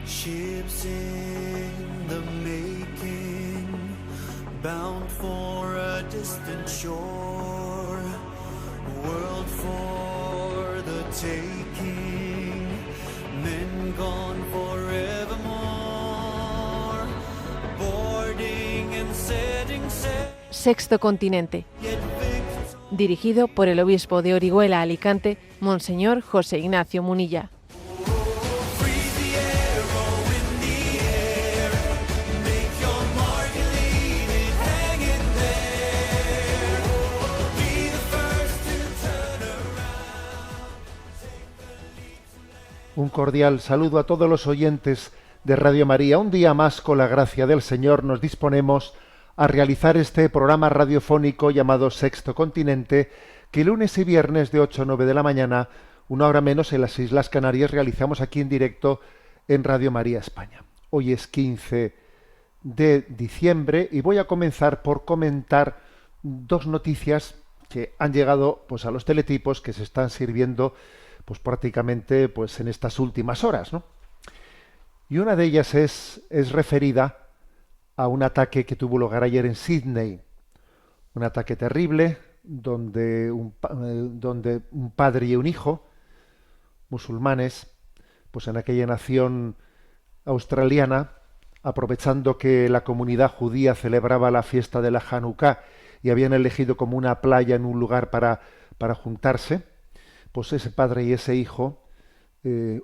Ships in the making, bound for a distant shore, world for the taking, men gone forevermore, boarding and setting sail. Sexto Continente, dirigido por el obispo de Orihuela, Alicante, Monseñor José Ignacio Munilla. Un cordial saludo a todos los oyentes de Radio María. Un día más, con la gracia del Señor, nos disponemos a realizar este programa radiofónico llamado Sexto Continente, que lunes y viernes de 8 a 9 de la mañana, una hora menos en las Islas Canarias, realizamos aquí en directo en Radio María España. Hoy es 15 de diciembre y voy a comenzar por comentar dos noticias que han llegado pues a los teletipos que se están sirviendo pues prácticamente pues en estas últimas horas, ¿no? Y una de ellas es referida a un ataque que tuvo lugar ayer en Sydney, un ataque terrible donde un padre y un hijo musulmanes, pues en aquella nación australiana, aprovechando que la comunidad judía celebraba la fiesta de la Hanukkah y habían elegido como una playa en un lugar para juntarse, pues ese padre y ese hijo,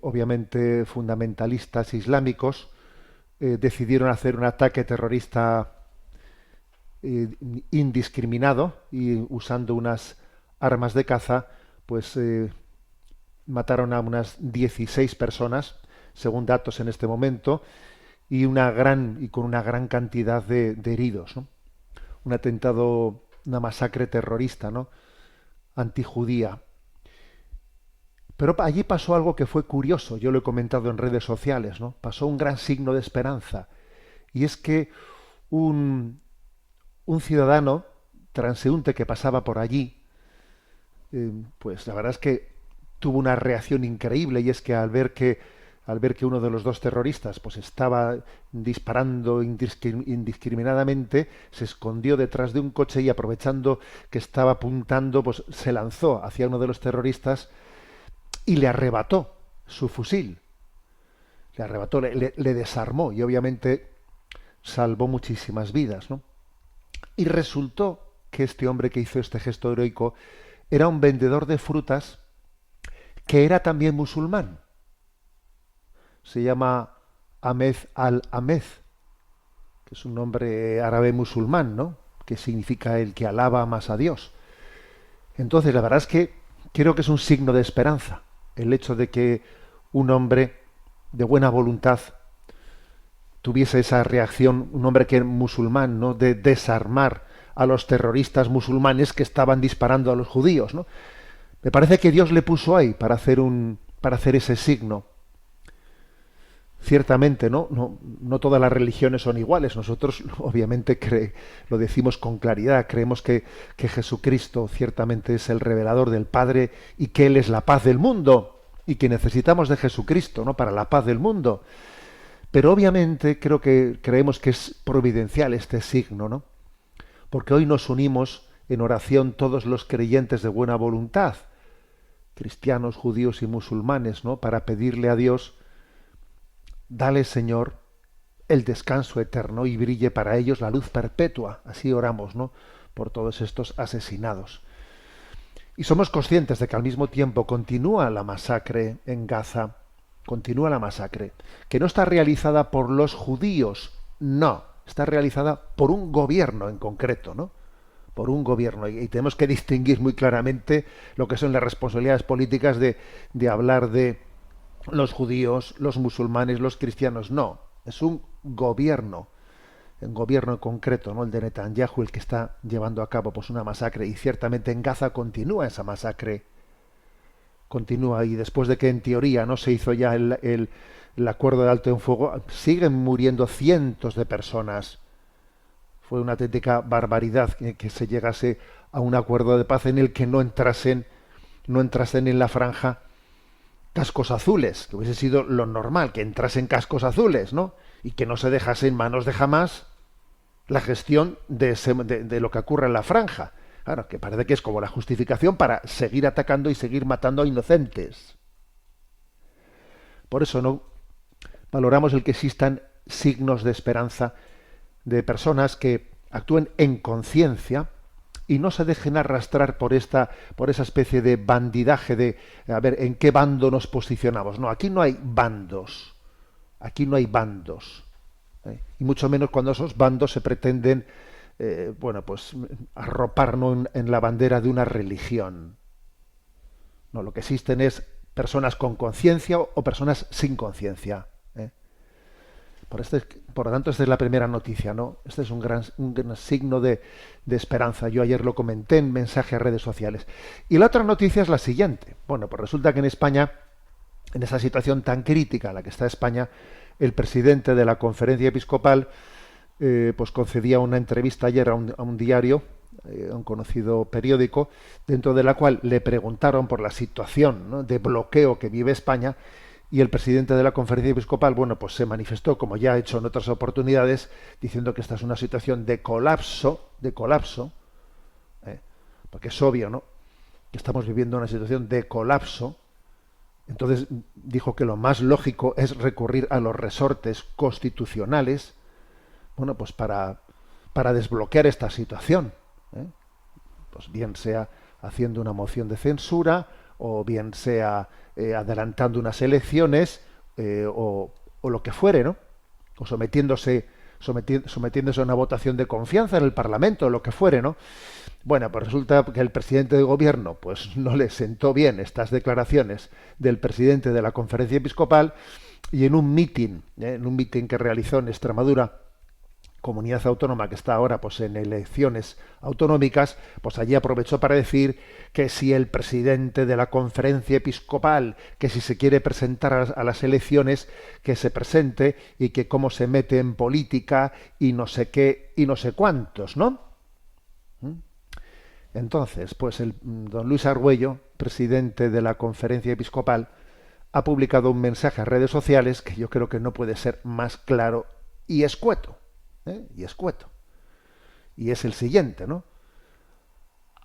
obviamente fundamentalistas islámicos, decidieron hacer un ataque terrorista indiscriminado y usando unas armas de caza, pues mataron a unas 16 personas, según datos en este momento, y con una gran cantidad de heridos, ¿no? Un atentado, una masacre terrorista, ¿no? Antijudía. Pero allí pasó algo que fue curioso, yo lo he comentado en redes sociales, ¿no? Pasó un gran signo de esperanza, y es que un ciudadano transeúnte que pasaba por allí, pues la verdad es que tuvo una reacción increíble, y es que al ver que uno de los dos terroristas pues estaba disparando indiscriminadamente, se escondió detrás de un coche y, aprovechando que estaba apuntando, pues se lanzó hacia uno de los terroristas y le arrebató su fusil. Le arrebató, le desarmó, y obviamente salvó muchísimas vidas, ¿no? Y resultó que este hombre que hizo este gesto heroico era un vendedor de frutas que era también musulmán. Se llama Ahmed al-Ahmed, que es un nombre árabe musulmán, ¿no? Que significa el que alaba más a Dios. Entonces, la verdad es que creo que es un signo de esperanza el hecho de que un hombre de buena voluntad tuviese esa reacción, un hombre que es musulmán, ¿no? De desarmar a los terroristas musulmanes que estaban disparando a los judíos, ¿no? Me parece que Dios le puso ahí para hacer ese signo. Ciertamente, no todas las religiones son iguales. Nosotros, obviamente, lo decimos con claridad. Creemos que Jesucristo ciertamente es el revelador del Padre y que Él es la paz del mundo y que necesitamos de Jesucristo, ¿no? Para la paz del mundo. Pero obviamente creemos que es providencial este signo, ¿no? Porque hoy nos unimos en oración todos los creyentes de buena voluntad, cristianos, judíos y musulmanes, ¿no? Para pedirle a Dios: dale, Señor, el descanso eterno y brille para ellos la luz perpetua. Así oramos, ¿no? Por todos estos asesinados. Y somos conscientes de que al mismo tiempo continúa la masacre en Gaza, continúa la masacre, que no está realizada por los judíos, no, está realizada por un gobierno en concreto, ¿no? Por un gobierno. Y tenemos que distinguir muy claramente lo que son las responsabilidades políticas de hablar de los judíos, los musulmanes, los cristianos. No, es un gobierno en concreto, ¿no? El de Netanyahu, el que está llevando a cabo pues una masacre, y ciertamente en Gaza continúa esa masacre, continúa, y después de que en teoría no se hizo ya el acuerdo de alto en fuego, siguen muriendo cientos de personas. Fue una auténtica barbaridad que se llegase a un acuerdo de paz en el que no entrasen en la franja cascos azules, que hubiese sido lo normal, que entrasen cascos azules, ¿no? Y que no se dejase en manos de Hamás la gestión de lo que ocurre en la franja. Claro, que parece que es como la justificación para seguir atacando y seguir matando a inocentes. Por eso no valoramos el que existan signos de esperanza de personas que actúen en conciencia y no se dejen arrastrar por esa especie de bandidaje de a ver en qué bando nos posicionamos. No, aquí no hay bandos. Aquí no hay bandos. Y mucho menos cuando esos bandos se pretenden pues arropar, ¿no?, en la bandera de una religión. No, lo que existen es personas con conciencia o personas sin conciencia. Por lo tanto, esta es la primera noticia, ¿no? Este es un gran signo de esperanza. Yo ayer lo comenté en mensaje a redes sociales. Y la otra noticia es la siguiente. Bueno, pues resulta que en España, en esa situación tan crítica en la que está España, el presidente de la Conferencia Episcopal pues concedía una entrevista ayer a un diario, a un conocido periódico, dentro de la cual le preguntaron por la situación, ¿no?, de bloqueo que vive España, y el presidente de la Conferencia Episcopal, bueno, pues se manifestó, como ya ha hecho en otras oportunidades, diciendo que esta es una situación de colapso, porque es obvio, ¿no?, que estamos viviendo una situación de colapso. Entonces dijo que lo más lógico es recurrir a los resortes constitucionales, bueno, pues para desbloquear esta situación, pues bien sea haciendo una moción de censura, o bien sea adelantando unas elecciones, o lo que fuere, ¿no? O sometiéndose a una votación de confianza en el Parlamento, o lo que fuere, ¿no? Bueno, pues resulta que el presidente de gobierno pues no le sentó bien estas declaraciones del presidente de la Conferencia Episcopal, y en un mitin que realizó en Extremadura, comunidad autónoma que está ahora pues en elecciones autonómicas, pues allí aprovechó para decir que si el presidente de la Conferencia Episcopal, que si se quiere presentar a las elecciones, que se presente, y que cómo se mete en política y no sé qué y no sé cuántos, ¿no? Entonces, pues el don Luis Argüello, presidente de la Conferencia Episcopal, ha publicado un mensaje a redes sociales que yo creo que no puede ser más claro y escueto. Y es el siguiente, ¿no?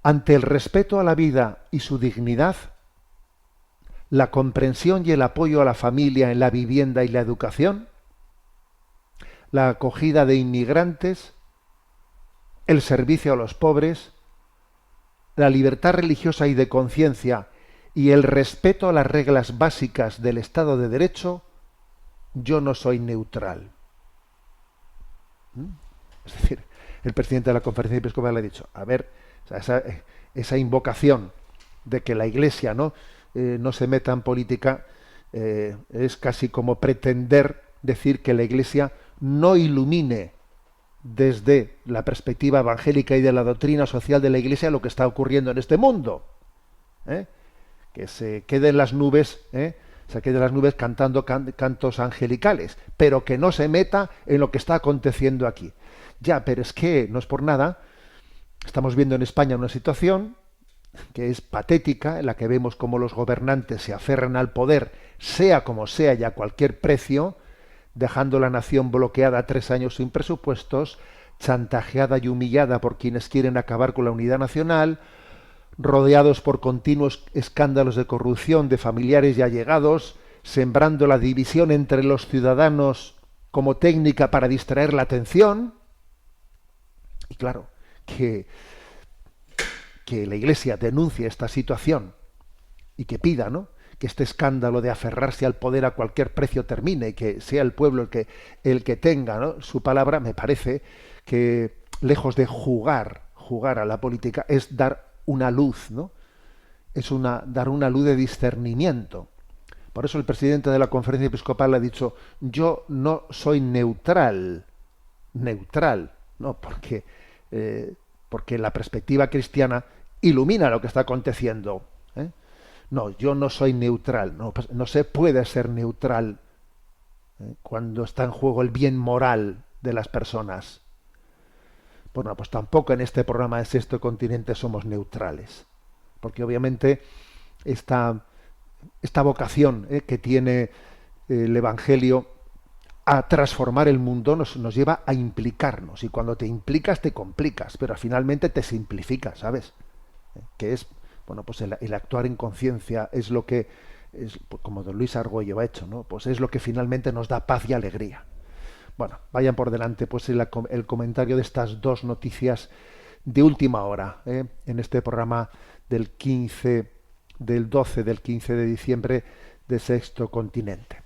Ante el respeto a la vida y su dignidad, la comprensión y el apoyo a la familia en la vivienda y la educación, la acogida de inmigrantes, el servicio a los pobres, la libertad religiosa y de conciencia y el respeto a las reglas básicas del Estado de Derecho, yo no soy neutral. Es decir, el presidente de la Conferencia Episcopal le ha dicho, a ver, o sea, esa invocación de que la Iglesia no se meta en política, es casi como pretender decir que la Iglesia no ilumine desde la perspectiva evangélica y de la doctrina social de la Iglesia lo que está ocurriendo en este mundo. Que se quede en las nubes, cantando cantos angelicales, pero que no se meta en lo que está aconteciendo aquí. Ya, pero es que no es por nada. Estamos viendo en España una situación que es patética, en la que vemos cómo los gobernantes se aferran al poder, sea como sea y a cualquier precio, dejando la nación bloqueada 3 años sin presupuestos, chantajeada y humillada por quienes quieren acabar con la unidad nacional, rodeados por continuos escándalos de corrupción de familiares y allegados, sembrando la división entre los ciudadanos como técnica para distraer la atención. Y claro, que la Iglesia denuncie esta situación y que pida, ¿no?, que este escándalo de aferrarse al poder a cualquier precio termine, y que sea el pueblo el que tenga, ¿no?, su palabra, me parece que, lejos de jugar a la política, es dar una luz, ¿no? Es dar una luz de discernimiento. Por eso el presidente de la Conferencia Episcopal ha dicho, yo no soy neutral, ¿no? Porque la perspectiva cristiana ilumina lo que está aconteciendo. No, yo no soy neutral, no se puede ser neutral cuando está en juego el bien moral de las personas. Bueno, pues tampoco en este programa de Sexto Continente somos neutrales, porque obviamente esta esta vocación que tiene el Evangelio a transformar el mundo nos lleva a implicarnos, y cuando te implicas te complicas, pero finalmente te simplificas, ¿sabes? Que es, bueno, pues el actuar en conciencia es lo que es, pues, como don Luis Argüello ha hecho, ¿no? Pues es lo que finalmente nos da paz y alegría. Bueno, vayan por delante pues el comentario de estas dos noticias de última hora, en este programa del 12 del 15 de diciembre de Sexto Continente.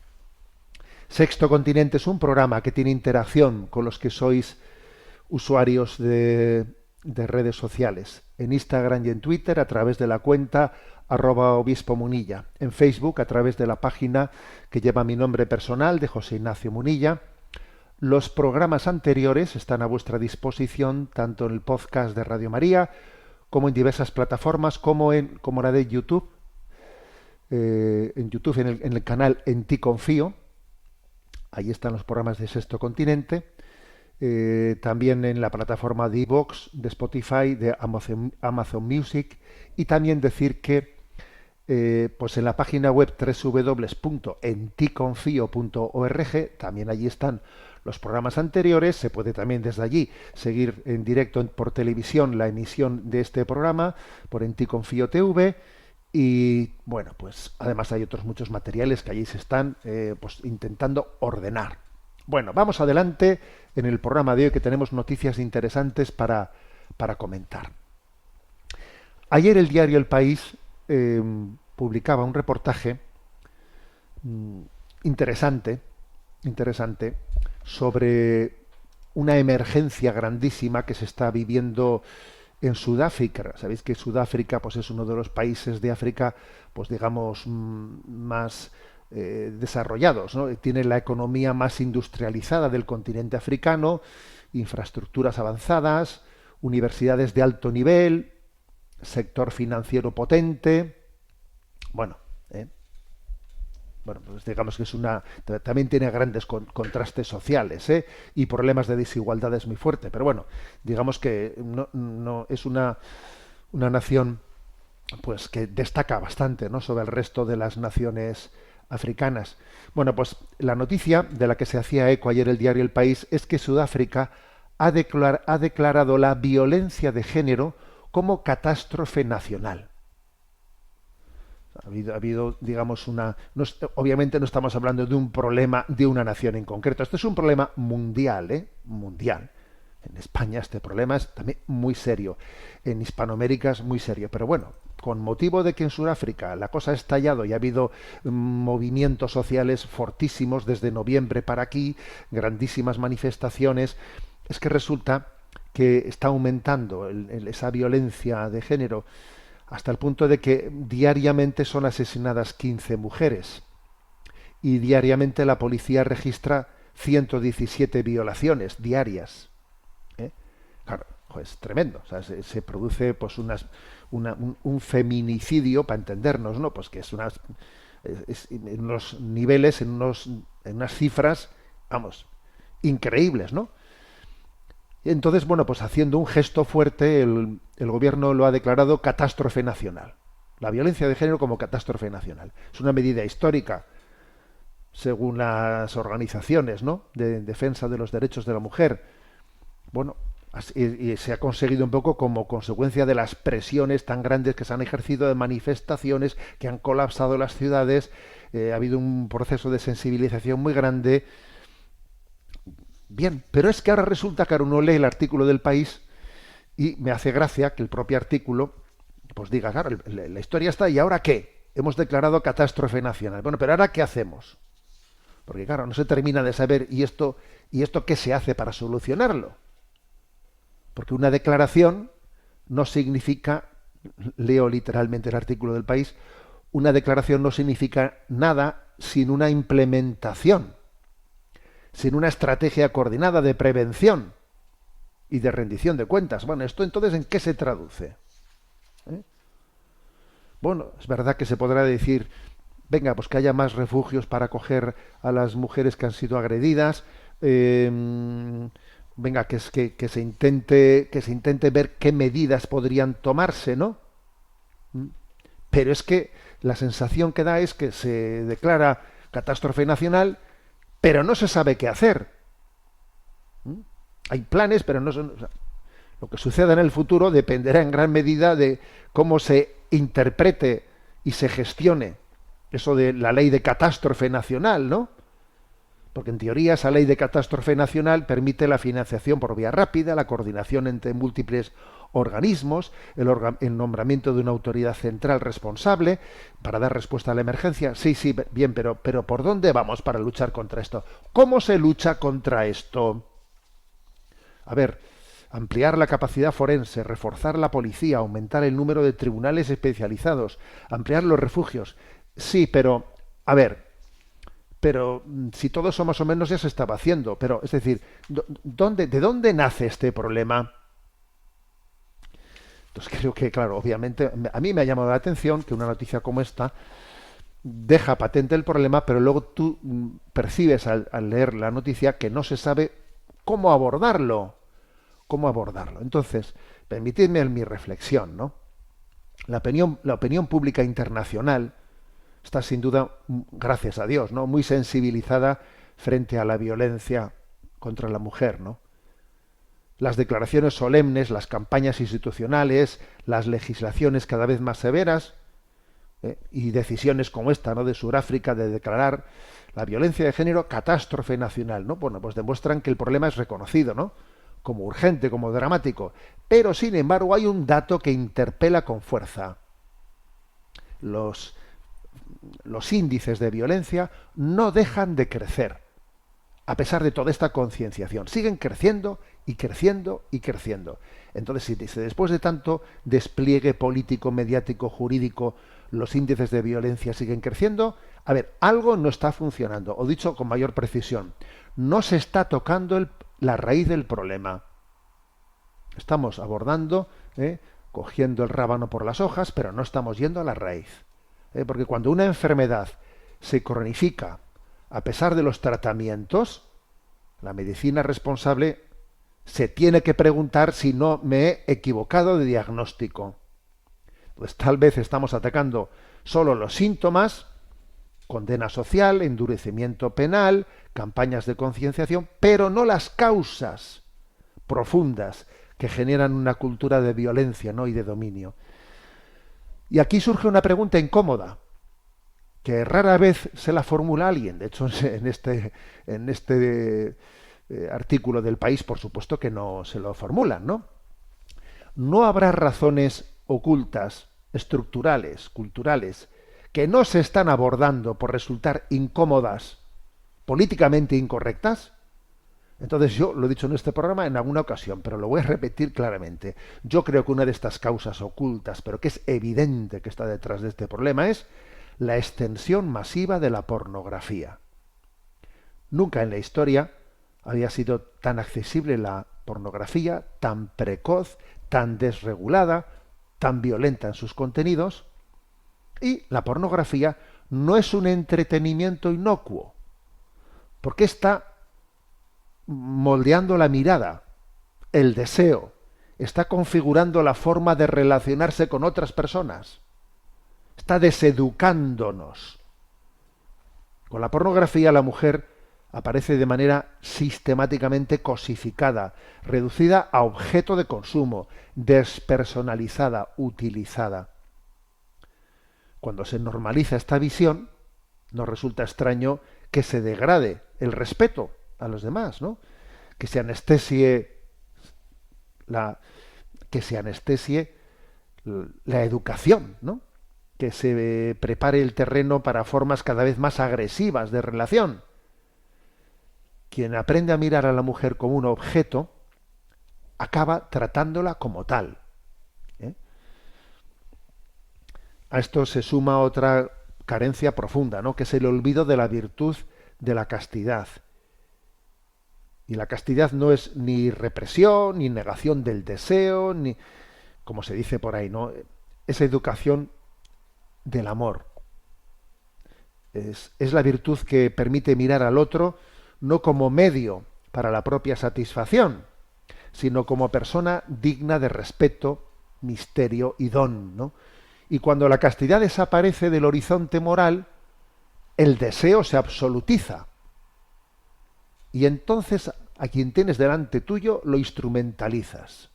Sexto Continente es un programa que tiene interacción con los que sois usuarios de redes sociales, en Instagram y en Twitter a través de la cuenta @obispo_munilla, en Facebook a través de la página que lleva mi nombre personal de José Ignacio Munilla. Los programas anteriores están a vuestra disposición tanto en el podcast de Radio María como en diversas plataformas como la de YouTube, en YouTube en el canal En Ti Confío. Ahí están los programas de Sexto Continente. También en la plataforma de iVoox, de Spotify, de Amazon Music, y también decir que pues en la página web www.enticonfio.org también allí están los programas anteriores. Se puede también desde allí seguir en directo por televisión la emisión de este programa por En Ti Confío TV. Y bueno, pues además hay otros muchos materiales que allí se están pues intentando ordenar. Bueno, vamos adelante en el programa de hoy, que tenemos noticias interesantes para comentar. Ayer el diario El País publicaba un reportaje interesante sobre una emergencia grandísima que se está viviendo en Sudáfrica. Sabéis que Sudáfrica pues es uno de los países de África, pues digamos, más desarrollados, ¿no? Tiene la economía más industrializada del continente africano, infraestructuras avanzadas, universidades de alto nivel, sector financiero potente. Bueno, pues digamos que también tiene grandes contrastes sociales, y problemas de desigualdades muy fuertes, pero bueno, digamos que no es una nación pues que destaca bastante, ¿no?, sobre el resto de las naciones africanas. Bueno, pues la noticia de la que se hacía eco ayer el diario El País es que Sudáfrica ha declarado la violencia de género como catástrofe nacional. Ha habido, digamos, obviamente no estamos hablando de un problema de una nación en concreto. Esto es un problema mundial, mundial. En España este problema es también muy serio. En Hispanoamérica es muy serio. Pero bueno, con motivo de que en Sudáfrica la cosa ha estallado y ha habido movimientos sociales fortísimos desde noviembre para aquí, grandísimas manifestaciones, es que resulta que está aumentando esa violencia de género, hasta el punto de que diariamente son asesinadas 15 mujeres y diariamente la policía registra 117 violaciones diarias. Claro, es tremendo. O sea, se produce pues un feminicidio, para entendernos, ¿no? Pues que es en unos niveles, en unas cifras, vamos, increíbles, ¿no? Entonces, bueno, pues haciendo un gesto fuerte, el gobierno lo ha declarado catástrofe nacional. La violencia de género como catástrofe nacional. Es una medida histórica, según las organizaciones, ¿no?, de defensa de los derechos de la mujer. Bueno, y se ha conseguido un poco como consecuencia de las presiones tan grandes que se han ejercido, de manifestaciones que han colapsado las ciudades. Ha habido un proceso de sensibilización muy grande. Bien, pero es que ahora resulta que uno lee el artículo del País y me hace gracia que el propio artículo pues diga, claro, la historia está, ¿y ahora qué? Hemos declarado catástrofe nacional. Bueno, pero ¿ahora qué hacemos? Porque claro, no se termina de saber, ¿y esto qué se hace para solucionarlo? Porque una declaración no significa, leo literalmente el artículo del País, una declaración no significa nada sin una implementación, sin una estrategia coordinada de prevención y de rendición de cuentas. Bueno, ¿esto entonces en qué se traduce? Bueno, es verdad que se podrá decir, venga, pues que haya más refugios para acoger a las mujeres que han sido agredidas, venga, que se intente ver qué medidas podrían tomarse, ¿no? Pero es que la sensación que da es que se declara catástrofe nacional, pero no se sabe qué hacer. Hay planes, pero no son... O sea, lo que suceda en el futuro dependerá en gran medida de cómo se interprete y se gestione eso de la ley de catástrofe nacional, ¿no? Porque en teoría esa ley de catástrofe nacional permite la financiación por vía rápida, la coordinación entre múltiples organismos, el nombramiento de una autoridad central responsable para dar respuesta a la emergencia. Sí, sí, bien, pero ¿por dónde vamos para luchar contra esto? ¿Cómo se lucha contra esto? A ver, ampliar la capacidad forense, reforzar la policía, aumentar el número de tribunales especializados, ampliar los refugios. Sí, pero, a ver, pero si todo eso más o menos ya se estaba haciendo, pero, es decir, ¿de dónde nace este problema? Entonces creo que, claro, obviamente, a mí me ha llamado la atención que una noticia como esta deja patente el problema, pero luego tú percibes al leer la noticia que no se sabe cómo abordarlo. ¿Cómo abordarlo? Entonces, permitidme mi reflexión, ¿no? La opinión pública internacional está sin duda, gracias a Dios, ¿no?, muy sensibilizada frente a la violencia contra la mujer, ¿no? Las declaraciones solemnes, las campañas institucionales, las legislaciones cada vez más severas y decisiones como esta, ¿no?, de Sudáfrica de declarar la violencia de género catástrofe nacional, ¿no? Bueno, pues demuestran que el problema es reconocido, ¿no?, como urgente, como dramático. Pero, sin embargo, hay un dato que interpela con fuerza. Los índices de violencia no dejan de crecer, a pesar de toda esta concienciación. Siguen creciendo y creciendo y creciendo. Entonces, si después de tanto despliegue político, mediático, jurídico, los índices de violencia siguen creciendo, a ver, algo no está funcionando. O dicho con mayor precisión, no se está tocando la raíz del problema. Estamos abordando, cogiendo el rábano por las hojas, pero no estamos yendo a la raíz. Porque cuando una enfermedad se cronifica a pesar de los tratamientos, la medicina responsable se tiene que preguntar si no me he equivocado de diagnóstico. Pues tal vez estamos atacando solo los síntomas, condena social, endurecimiento penal, campañas de concienciación, pero no las causas profundas que generan una cultura de violencia, ¿no?, y de dominio. Y aquí surge una pregunta incómoda, que rara vez se la formula alguien. De hecho, en este artículo del País, por supuesto que no se lo formulan, ¿no? ¿No habrá razones ocultas, estructurales, culturales, que no se están abordando por resultar incómodas, políticamente incorrectas? Entonces yo lo he dicho en este programa en alguna ocasión, pero lo voy a repetir claramente. Yo creo que una de estas causas ocultas, pero que es evidente que está detrás de este problema, es la extensión masiva de la pornografía. Nunca en la historia había sido tan accesible la pornografía, tan precoz, tan desregulada, tan violenta en sus contenidos. Y la pornografía no es un entretenimiento inocuo, porque está moldeando la mirada, el deseo, está configurando la forma de relacionarse con otras personas, está deseducándonos. Con la pornografía la mujer aparece de manera sistemáticamente cosificada, reducida a objeto de consumo, despersonalizada, utilizada. Cuando se normaliza esta visión, nos resulta extraño que se degrade el respeto a los demás, ¿no? Que se anestesie la educación, ¿no? Que se prepare el terreno para formas cada vez más agresivas de relación. Quien aprende a mirar a la mujer como un objeto acaba tratándola como tal. A esto se suma otra carencia profunda, ¿no?, que es el olvido de la virtud de la castidad. Y la castidad no es ni represión, ni negación del deseo, ni, como se dice por ahí, ¿no?, es educación del amor. Es la virtud que permite mirar al otro no como medio para la propia satisfacción, sino como persona digna de respeto, misterio y don, ¿no? Y cuando la castidad desaparece del horizonte moral, el deseo se absolutiza. Y entonces a quien tienes delante tuyo lo instrumentalizas.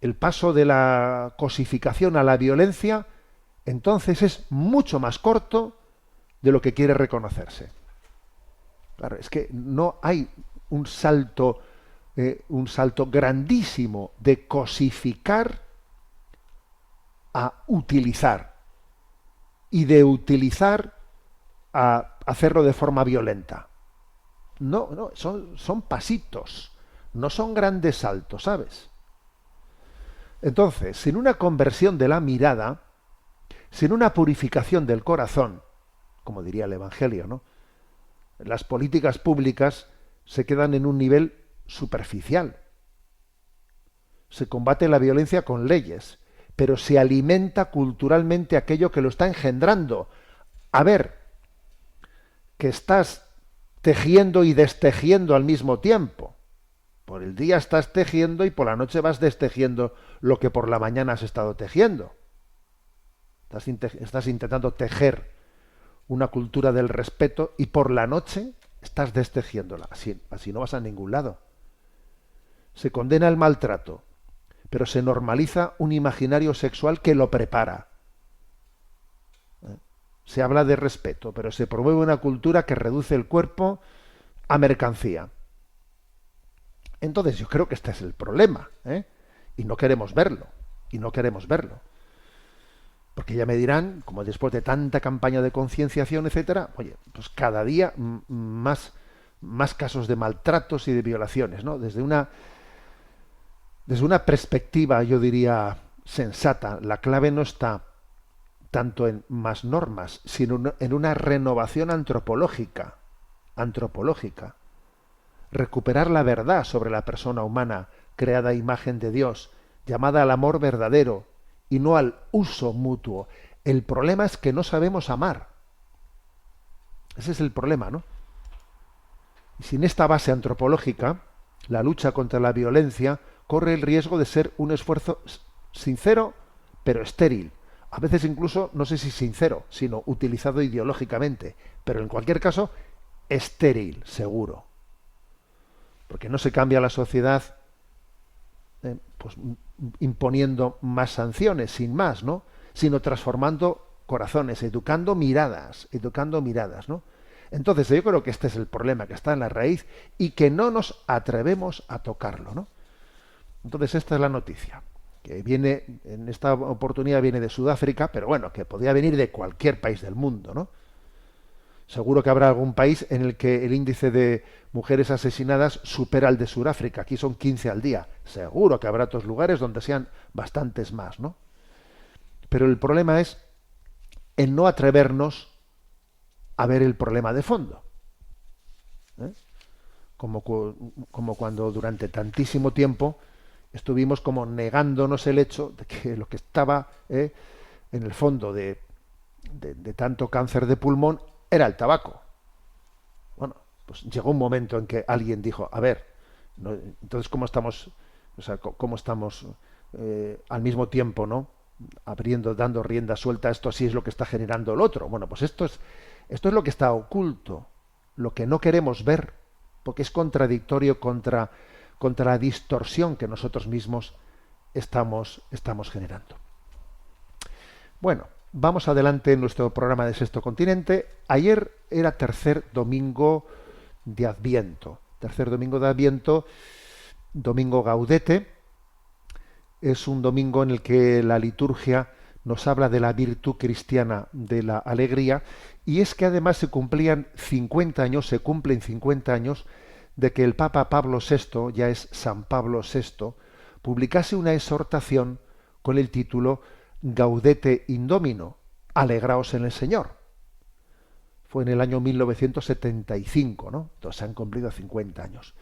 El paso de la cosificación a la violencia, entonces es mucho más corto de lo que quiere reconocerse. Claro, es que no hay un salto grandísimo de cosificar a utilizar y de utilizar a hacerlo de forma violenta. No, son pasitos, no son grandes saltos, ¿sabes? Entonces, sin una conversión de la mirada, sin una purificación del corazón, como diría el Evangelio, ¿no? Las políticas públicas se quedan en un nivel superficial. Se combate la violencia con leyes, pero se alimenta culturalmente aquello que lo está engendrando. A ver, que estás tejiendo y destejiendo al mismo tiempo. Por el día estás tejiendo y por la noche vas destejiendo lo que por la mañana has estado tejiendo. Estás intentando tejer una cultura del respeto y por la noche estás destejiéndola. Así no vas a ningún lado. Se condena el maltrato, pero se normaliza un imaginario sexual que lo prepara. Se habla de respeto, pero se promueve una cultura que reduce el cuerpo a mercancía. Entonces yo creo que este es el problema, y no queremos verlo, Porque ya me dirán, como después de tanta campaña de concienciación, etcétera, oye, pues cada día más casos de maltratos y de violaciones, ¿no? Desde una perspectiva, yo diría, sensata, la clave no está tanto en más normas, sino en una renovación antropológica. Recuperar la verdad sobre la persona humana, creada a imagen de Dios, llamada al amor verdadero, y no al uso mutuo. El problema es que no sabemos amar. Ese es el problema, ¿no? Y sin esta base antropológica, la lucha contra la violencia corre el riesgo de ser un esfuerzo sincero, pero estéril. A veces incluso, no sé si sincero, sino utilizado ideológicamente. Pero en cualquier caso, estéril, seguro. Porque no se cambia la sociedad pues imponiendo más sanciones, sin más, ¿no? Sino transformando corazones, educando miradas, ¿no? Entonces yo creo que este es el problema que está en la raíz y que no nos atrevemos a tocarlo, ¿no? Entonces esta es la noticia, que viene, en esta oportunidad viene de Sudáfrica, pero bueno, que podría venir de cualquier país del mundo, ¿no? Seguro que habrá algún país en el que el índice de mujeres asesinadas supera al de Sudáfrica. Aquí son 15 al día. Seguro que habrá otros lugares donde sean bastantes más, ¿no? Pero el problema es en no atrevernos a ver el problema de fondo. Como cuando durante tantísimo tiempo estuvimos como negándonos el hecho de que lo que estaba en el fondo de tanto cáncer de pulmón era el tabaco. Bueno, pues llegó un momento en que alguien dijo, a ver, ¿no? Entonces cómo estamos al mismo tiempo, ¿no? Dando rienda suelta a esto, así es lo que está generando el otro. Bueno, pues esto es lo que está oculto, lo que no queremos ver, porque es contradictorio contra la distorsión que nosotros mismos estamos generando. Bueno, vamos adelante en nuestro programa de Sexto Continente. Ayer era tercer domingo de Adviento. Domingo Gaudete. Es un domingo en el que la liturgia nos habla de la virtud cristiana de la alegría, y es que además se cumplen 50 años de que el Papa Pablo VI, ya es San Pablo VI, publicase una exhortación con el título Gaudete in Domino, alegraos en el Señor. Fue en el año 1975, ¿no? Entonces se han cumplido 50 años.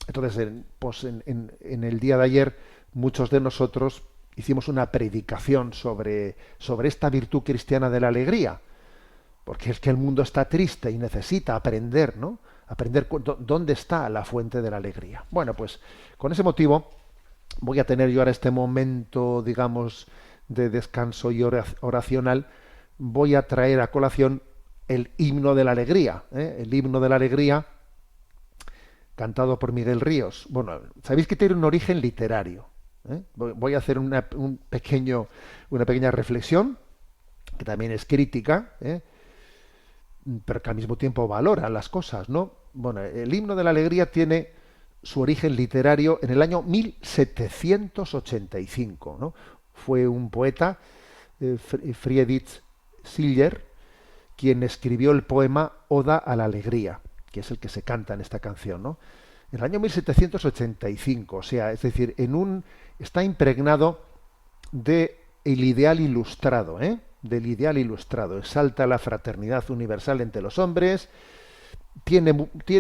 Entonces, en el día de ayer, muchos de nosotros hicimos una predicación sobre esta virtud cristiana de la alegría, porque es que el mundo está triste y necesita aprender, ¿no? Aprender dónde está la fuente de la alegría. Bueno, pues con ese motivo voy a tener yo ahora este momento, digamos, de descanso y oracional, voy a traer a colación el himno de la alegría, ¿eh? El himno de la alegría, cantado por Miguel Ríos. Bueno, sabéis que tiene un origen literario, ¿eh? Voy a hacer una pequeña reflexión, que también es crítica, ¿eh? Pero que al mismo tiempo valora las cosas, ¿no? Bueno, el himno de la alegría tiene su origen literario en el año 1785, ¿no? Fue un poeta, Friedrich Schiller, quien escribió el poema Oda a la alegría, que es el que se canta en esta canción, ¿no? En el año 1785, o sea, es decir, está impregnado de el ideal ilustrado, ¿eh? Del ideal ilustrado. Exalta la fraternidad universal entre los hombres. Tiene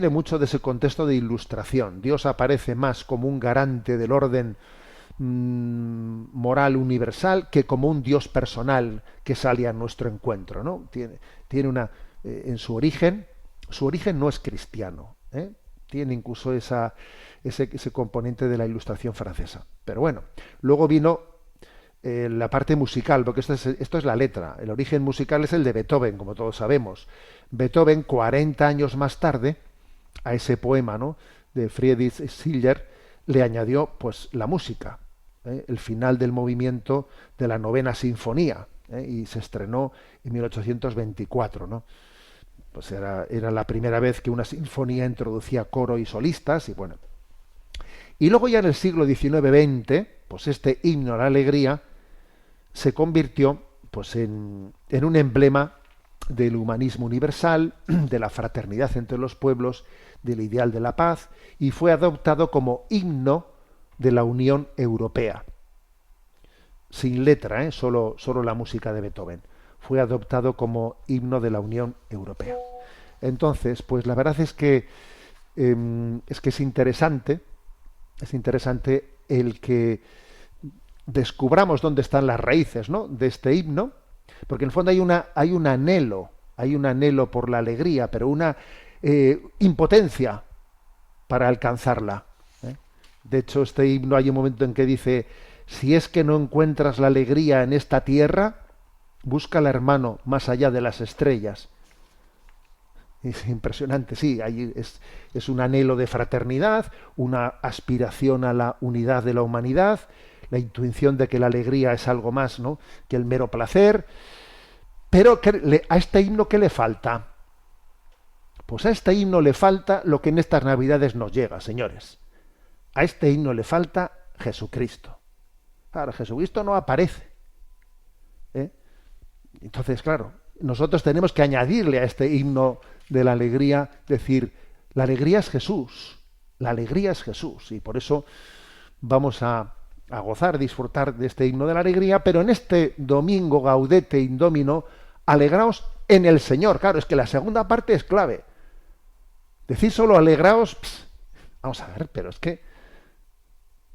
mucho de ese contexto de ilustración. Dios aparece más como un garante del orden moral universal que como un Dios personal que sale a nuestro encuentro, ¿no? Tiene en su origen no es cristiano, ¿eh? Tiene incluso ese componente de la ilustración francesa. Pero bueno, luego vino la parte musical, porque esto es la letra. El origen musical es el de Beethoven, como todos sabemos. Beethoven, 40 años más tarde, a ese poema, ¿no?, de Friedrich Schiller, le añadió pues la música, el final del movimiento de la novena sinfonía, y se estrenó en 1824, ¿no? Pues era la primera vez que una sinfonía introducía coro y solistas, y bueno. Y luego ya en el siglo XIX-XX, pues este himno a la alegría se convirtió pues en un emblema del humanismo universal, de la fraternidad entre los pueblos, del ideal de la paz, y fue adoptado como himno de la Unión Europea. Sin letra, solo la música de Beethoven. Fue adoptado como himno de la Unión Europea. Entonces, pues la verdad es que es interesante el que descubramos dónde están las raíces, ¿no?, de este himno, porque en el fondo hay un anhelo por la alegría, pero una impotencia para alcanzarla, ¿eh? De hecho, este himno hay un momento en que dice: si es que no encuentras la alegría en esta tierra, búscala, hermano, más allá de las estrellas. Es impresionante, sí, es un anhelo de fraternidad, una aspiración a la unidad de la humanidad, la intuición de que la alegría es algo más, ¿no?, que el mero placer. Pero a este himno, ¿qué le falta? Pues a este himno le falta lo que en estas Navidades nos llega, señores. A este himno le falta Jesucristo. Claro, Jesucristo no aparece, ¿eh? Entonces, claro, nosotros tenemos que añadirle a este himno de la alegría, decir, la alegría es Jesús, la alegría es Jesús, y por eso vamos a gozar, disfrutar de este himno de la alegría, pero en este domingo Gaudete in Domino, alegraos en el Señor. Claro, es que la segunda parte es clave. Decir solo alegraos, vamos a ver, pero es que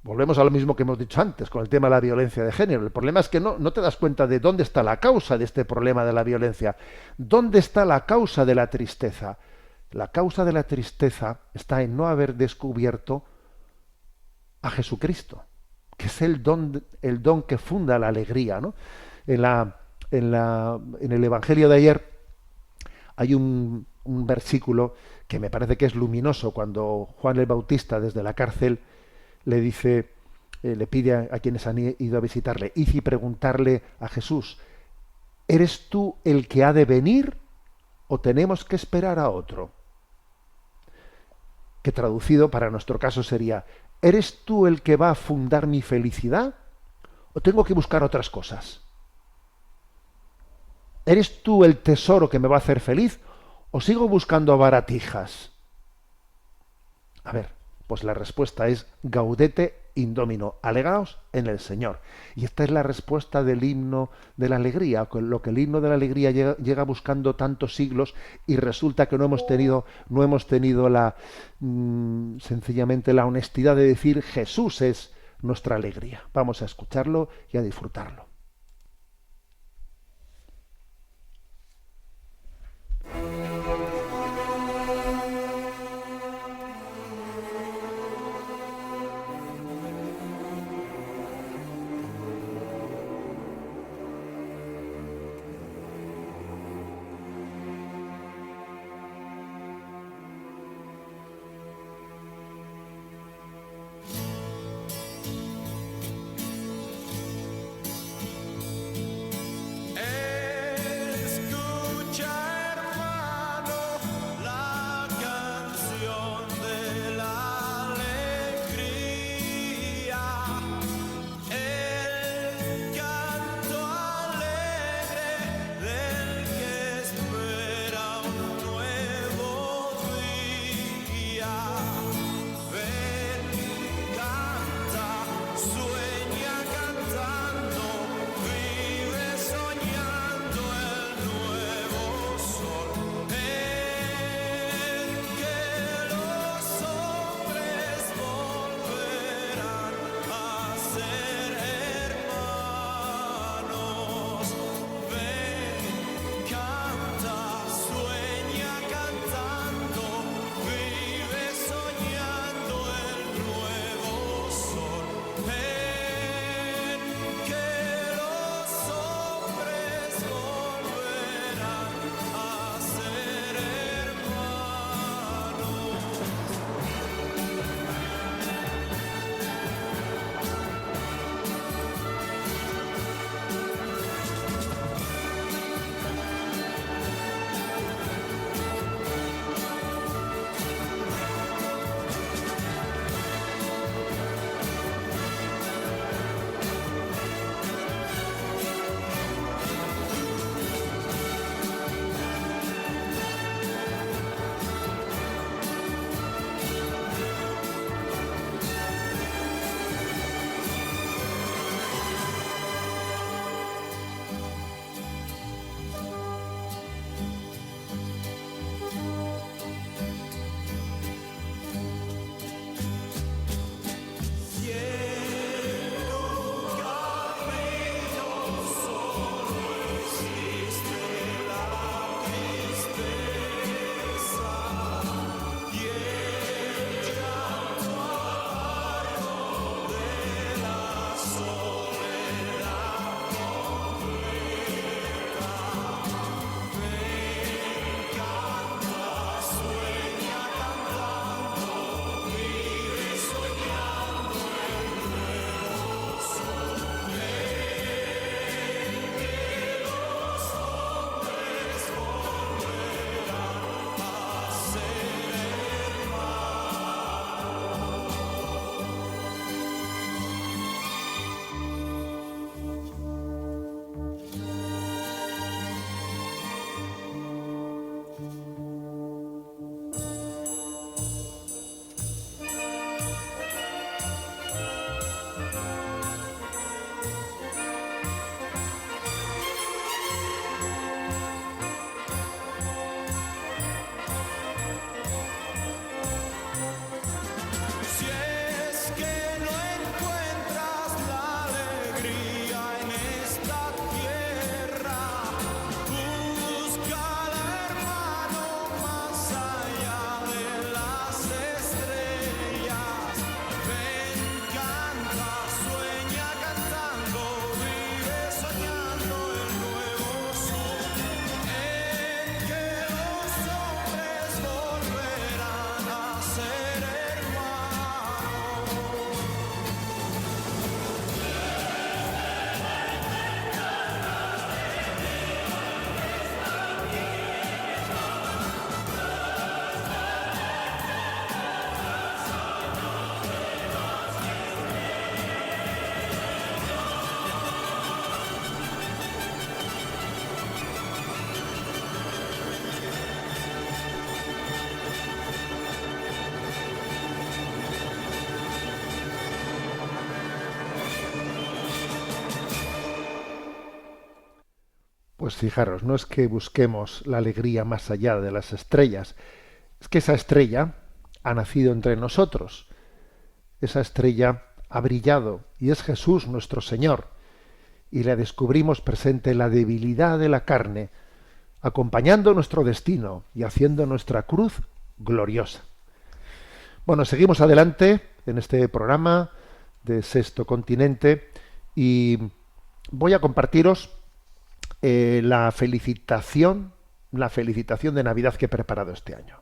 volvemos a lo mismo que hemos dicho antes con el tema de la violencia de género. El problema es que no te das cuenta de dónde está la causa de este problema de la violencia. ¿Dónde está la causa de la tristeza? La causa de la tristeza está en no haber descubierto a Jesucristo, que es el don que funda la alegría, ¿no? En el Evangelio de ayer hay un versículo que me parece que es luminoso, cuando Juan el Bautista desde la cárcel le dice, le pide a quienes han ido a visitarle, id y preguntarle a Jesús: ¿eres tú el que ha de venir o tenemos que esperar a otro? Que traducido para nuestro caso sería: ¿eres tú el que va a fundar mi felicidad o tengo que buscar otras cosas? ¿Eres tú el tesoro que me va a hacer feliz o sigo buscando baratijas? A ver, pues la respuesta es Gaudete in Domino, alegraos en el Señor. Y esta es la respuesta del himno de la alegría, lo que el himno de la alegría llega buscando tantos siglos, y resulta que no hemos tenido sencillamente la honestidad de decir: Jesús es nuestra alegría. Vamos a escucharlo y a disfrutarlo. Pues fijaros, no es que busquemos la alegría más allá de las estrellas, es que esa estrella ha nacido entre nosotros. Esa estrella ha brillado y es Jesús nuestro Señor. Y la descubrimos presente en la debilidad de la carne, acompañando nuestro destino y haciendo nuestra cruz gloriosa. Bueno, seguimos adelante en este programa de Sexto Continente y voy a compartiros la felicitación de Navidad que he preparado este año,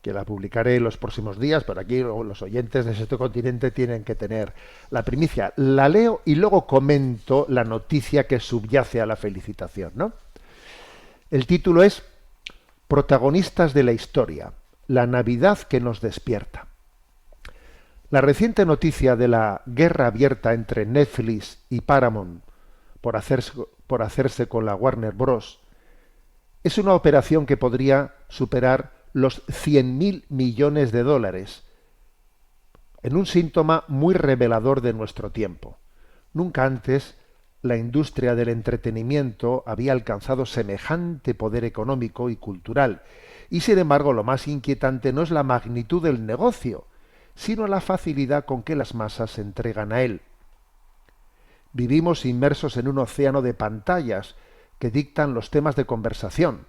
que la publicaré en los próximos días, pero aquí los oyentes de Sexto Continente tienen que tener la primicia. La leo y luego comento la noticia que subyace a la felicitación, ¿no? El título es Protagonistas de la historia, la Navidad que nos despierta. La reciente noticia de la guerra abierta entre Netflix y Paramount por hacerse con la Warner Bros. Es una operación que podría superar los 100.000 millones de dólares, en un síntoma muy revelador de nuestro tiempo. Nunca antes la industria del entretenimiento había alcanzado semejante poder económico y cultural, y sin embargo lo más inquietante no es la magnitud del negocio, sino la facilidad con que las masas se entregan a él. Vivimos inmersos en un océano de pantallas que dictan los temas de conversación,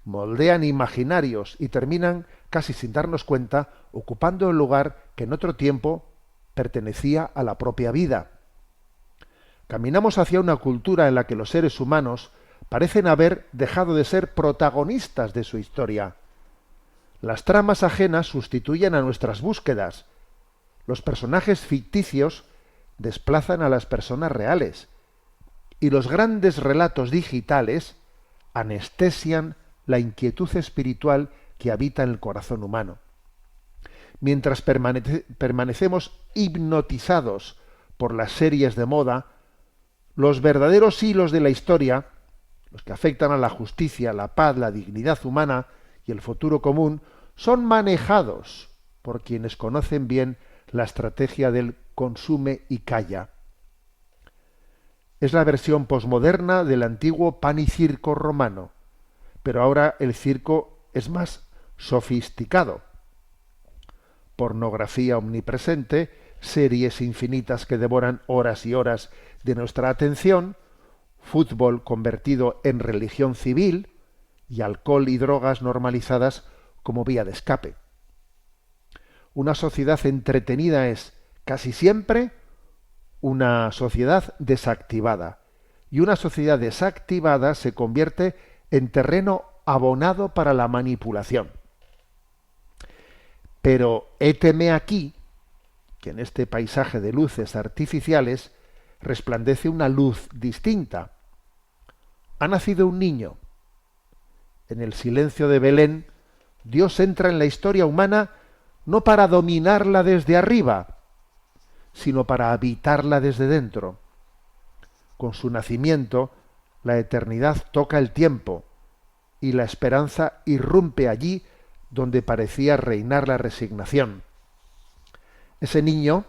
moldean imaginarios y terminan, casi sin darnos cuenta, ocupando el lugar que en otro tiempo pertenecía a la propia vida. Caminamos hacia una cultura en la que los seres humanos parecen haber dejado de ser protagonistas de su historia. Las tramas ajenas sustituyen a nuestras búsquedas. Los personajes ficticios desplazan a las personas reales. Y los grandes relatos digitales anestesian la inquietud espiritual que habita en el corazón humano. Mientras permanecemos hipnotizados por las series de moda, los verdaderos hilos de la historia, los que afectan a la justicia, la paz, la dignidad humana y el futuro común, son manejados por quienes conocen bien la estrategia del consume y calla. Es la versión posmoderna del antiguo pan y circo romano, pero ahora el circo es más sofisticado. Pornografía omnipresente, series infinitas que devoran horas y horas de nuestra atención, fútbol convertido en religión civil y alcohol y drogas normalizadas como vía de escape. Una sociedad entretenida es casi siempre una sociedad desactivada, y una sociedad desactivada se convierte en terreno abonado para la manipulación. Pero héteme aquí que en este paisaje de luces artificiales resplandece una luz distinta. Ha nacido un niño. En el silencio de Belén, Dios entra en la historia humana no para dominarla desde arriba, sino para habitarla desde dentro. Con su nacimiento, la eternidad toca el tiempo y la esperanza irrumpe allí donde parecía reinar la resignación. Ese niño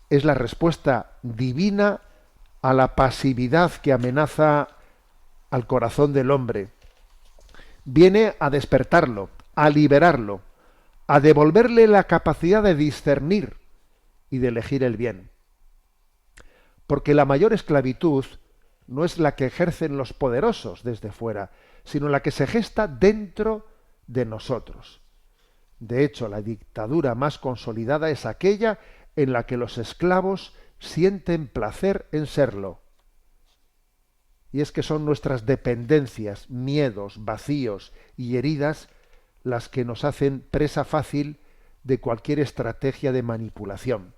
es la respuesta divina a la pasividad que amenaza al corazón del hombre. Viene a despertarlo, a liberarlo, a devolverle la capacidad de discernir y de elegir el bien. Porque la mayor esclavitud no es la que ejercen los poderosos desde fuera, sino la que se gesta dentro de nosotros. De hecho, la dictadura más consolidada es aquella en la que los esclavos sienten placer en serlo. Y es que son nuestras dependencias, miedos, vacíos y heridas las que nos hacen presa fácil de cualquier estrategia de manipulación.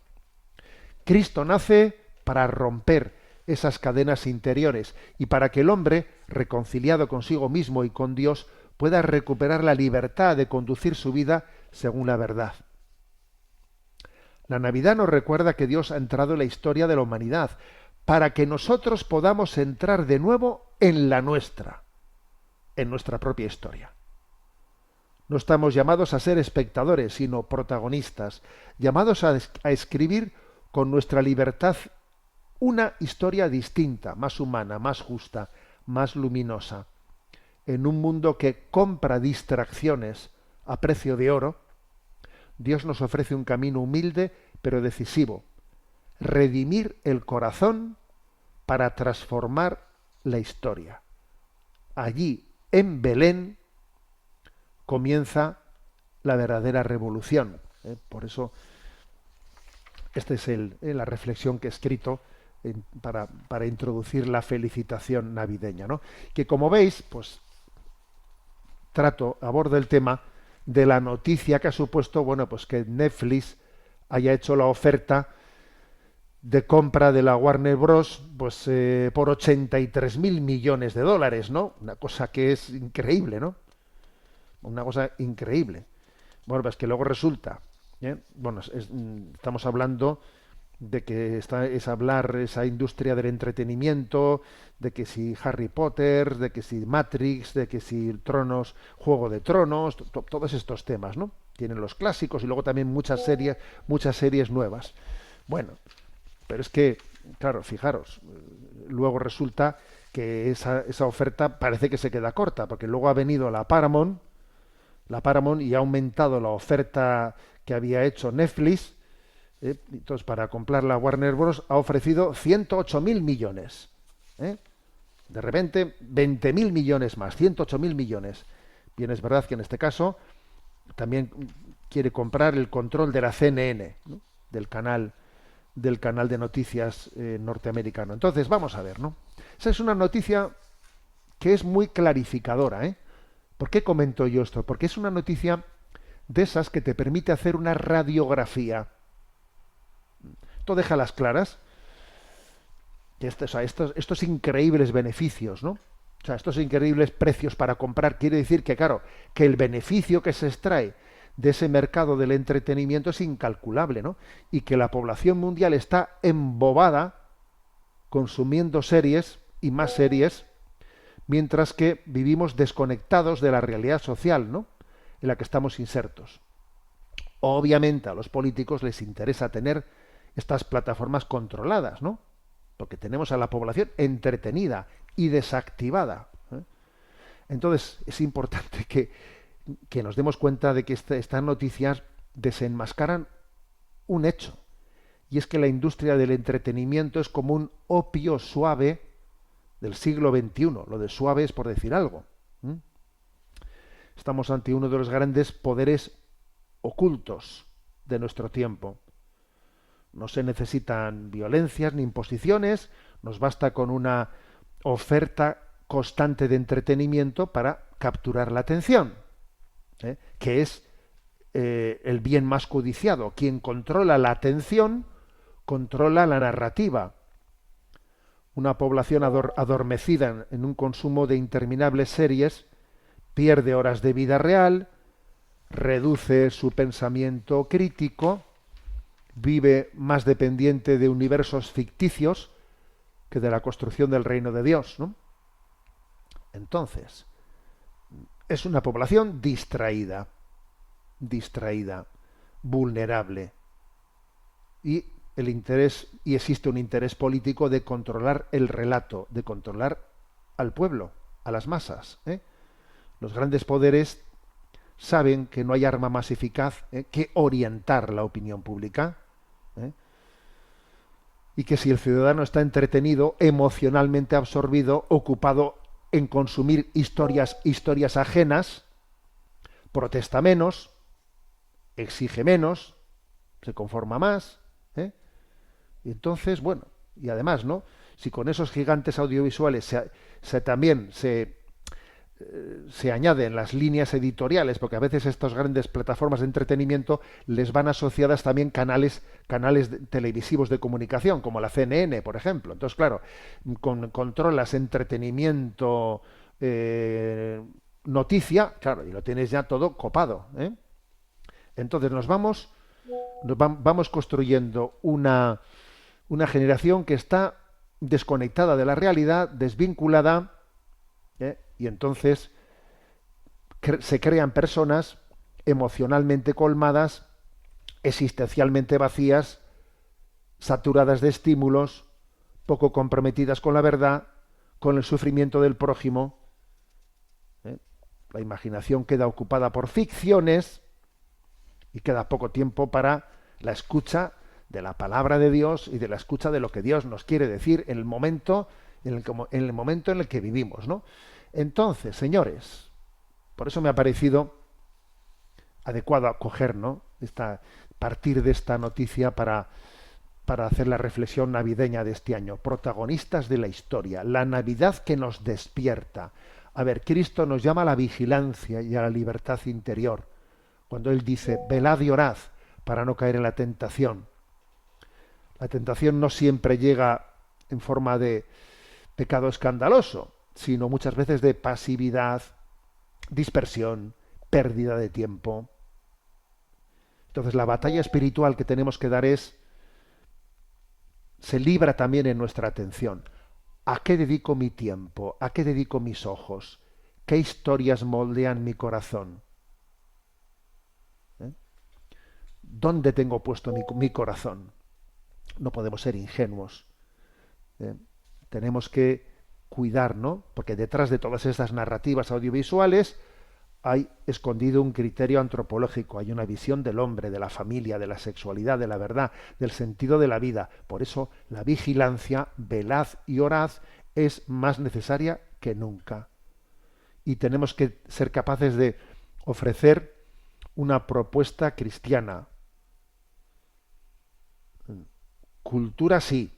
Cristo nace para romper esas cadenas interiores y para que el hombre, reconciliado consigo mismo y con Dios, pueda recuperar la libertad de conducir su vida según la verdad. La Navidad nos recuerda que Dios ha entrado en la historia de la humanidad para que nosotros podamos entrar de nuevo en la nuestra, en nuestra propia historia. No estamos llamados a ser espectadores, sino protagonistas, llamados a escribir con nuestra libertad una historia distinta, más humana, más justa, más luminosa. En un mundo que compra distracciones a precio de oro, Dios nos ofrece un camino humilde pero decisivo: redimir el corazón para transformar la historia. Allí, en Belén, comienza la verdadera revolución. Por eso, esta es la reflexión que he escrito para introducir la felicitación navideña, ¿no? Que, como veis, pues abordo el tema de la noticia que ha supuesto, bueno, pues que Netflix haya hecho la oferta de compra de la Warner Bros. Pues por 83.000 millones de dólares, ¿no? Una cosa que es increíble, ¿no? Una cosa increíble. Bueno, pues que luego resulta, bueno, estamos hablando de que es hablar esa industria del entretenimiento, de que si Harry Potter, de que si Matrix, de que si Juego de Tronos, todos estos temas, ¿no? Tienen los clásicos y luego también muchas series nuevas. Bueno, pero es que, claro, fijaros, luego resulta que esa oferta parece que se queda corta, porque luego ha venido la Paramount y ha aumentado la oferta que había hecho Netflix. Entonces, para comprar la Warner Bros. Ha ofrecido 108.000 millones. De repente, 20.000 millones más, 108.000 millones. Bien, es verdad que en este caso también quiere comprar el control de la CNN, ¿no? del canal de noticias norteamericano. Entonces, vamos a ver, ¿no? Esa es una noticia que es muy clarificadora, ¿Por qué comento yo esto? Porque es una noticia de esas que te permite hacer una radiografía. Esto deja las claras que estos increíbles beneficios, ¿no? O sea, estos increíbles precios para comprar, quiere decir que, claro, que el beneficio que se extrae de ese mercado del entretenimiento es incalculable, ¿no? Y que la población mundial está embobada consumiendo series y más series, mientras que vivimos desconectados de la realidad social, ¿no? En la que estamos insertos. Obviamente a los políticos les interesa tener estas plataformas controladas, ¿no? Porque tenemos a la población entretenida y desactivada. Entonces es importante que nos demos cuenta de que estas noticias desenmascaran un hecho, y es que la industria del entretenimiento es como un opio suave del siglo XXI. Lo de suave es por decir algo. Estamos ante uno de los grandes poderes ocultos de nuestro tiempo. No se necesitan violencias ni imposiciones, nos basta con una oferta constante de entretenimiento para capturar la atención, que es el bien más codiciado. Quien controla la atención, controla la narrativa. Una población adormecida en un consumo de interminables series pierde horas de vida real, reduce su pensamiento crítico, vive más dependiente de universos ficticios que de la construcción del reino de Dios, ¿no? Entonces, es una población distraída, vulnerable, y existe un interés político de controlar el relato, de controlar al pueblo, a las masas. Los grandes poderes saben que no hay arma más eficaz que orientar la opinión pública, y que si el ciudadano está entretenido, emocionalmente absorbido, ocupado en consumir historias ajenas, protesta menos, exige menos, se conforma más, y entonces, bueno, y además, ¿no? Si con esos gigantes audiovisuales también se añaden las líneas editoriales, porque a veces estas grandes plataformas de entretenimiento les van asociadas también canales televisivos de comunicación, como la CNN, por ejemplo. Entonces, claro, controlas entretenimiento, noticia, claro, y lo tienes ya todo copado. Entonces vamos construyendo una generación que está desconectada de la realidad, desvinculada, y entonces se crean personas emocionalmente colmadas, existencialmente vacías, saturadas de estímulos, poco comprometidas con la verdad, con el sufrimiento del prójimo. La imaginación queda ocupada por ficciones y queda poco tiempo para la escucha de la palabra de Dios y de la escucha de lo que Dios nos quiere decir en el momento en el que vivimos, ¿no? Entonces, señores, por eso me ha parecido adecuado acoger, ¿no?, partir de esta noticia para hacer la reflexión navideña de este año. Protagonistas de la historia, la Navidad que nos despierta. A ver, Cristo nos llama a la vigilancia y a la libertad interior. Cuando Él dice, velad y orad para no caer en la tentación. La tentación no siempre llega en forma de pecado escandaloso, sino muchas veces de pasividad, dispersión, pérdida de tiempo. Entonces la batalla espiritual que tenemos que dar se libra también en nuestra atención. ¿A qué dedico mi tiempo? ¿A qué dedico mis ojos? ¿Qué historias moldean mi corazón? ¿Dónde tengo puesto mi corazón? No podemos ser ingenuos. Tenemos que cuidar, ¿no? Porque detrás de todas estas narrativas audiovisuales hay escondido un criterio antropológico, hay una visión del hombre, de la familia, de la sexualidad, de la verdad, del sentido de la vida. Por eso la vigilancia, velad y orad, es más necesaria que nunca. Y tenemos que ser capaces de ofrecer una propuesta cristiana. Cultura sí,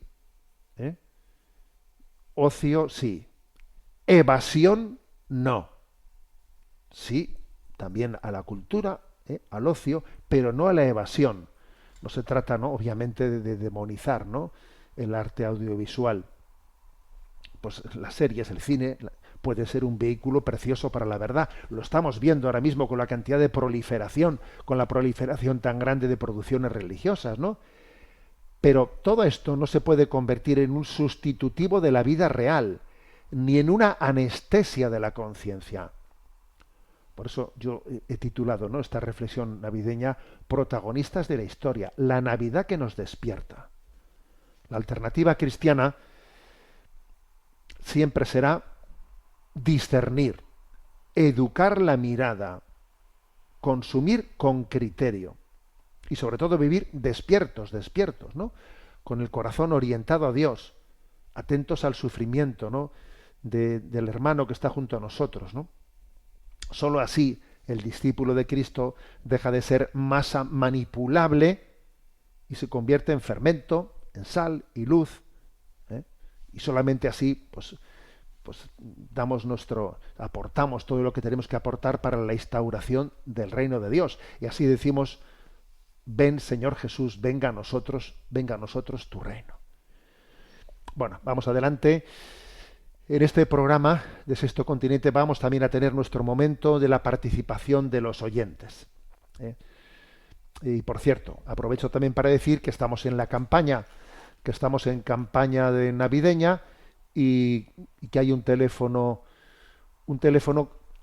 ocio sí, evasión no. Sí, también a la cultura, al ocio, pero no a la evasión. No se trata, ¿no?, obviamente, de demonizar, ¿no?, el arte audiovisual. Pues las series, el cine, puede ser un vehículo precioso para la verdad. Lo estamos viendo ahora mismo con la cantidad de proliferación, con la proliferación tan grande de producciones religiosas, ¿no? Pero todo esto no se puede convertir en un sustitutivo de la vida real, ni en una anestesia de la conciencia. Por eso yo he titulado, ¿no?, esta reflexión navideña, Protagonistas de la historia, la Navidad que nos despierta. La alternativa cristiana siempre será discernir, educar la mirada, consumir con criterio y sobre todo vivir despiertos, ¿no?, con el corazón orientado a Dios, atentos al sufrimiento, ¿no?, del hermano que está junto a nosotros, ¿no? Solo así el discípulo de Cristo deja de ser masa manipulable y se convierte en fermento, en sal y luz. Y solamente así, pues aportamos todo lo que tenemos que aportar para la instauración del reino de Dios. Y así decimos, ven Señor Jesús, venga a nosotros tu reino. Bueno, vamos adelante. En este programa de Sexto Continente vamos también a tener nuestro momento de la participación de los oyentes. Y por cierto, aprovecho también para decir que estamos en campaña de navideña y que hay un teléfono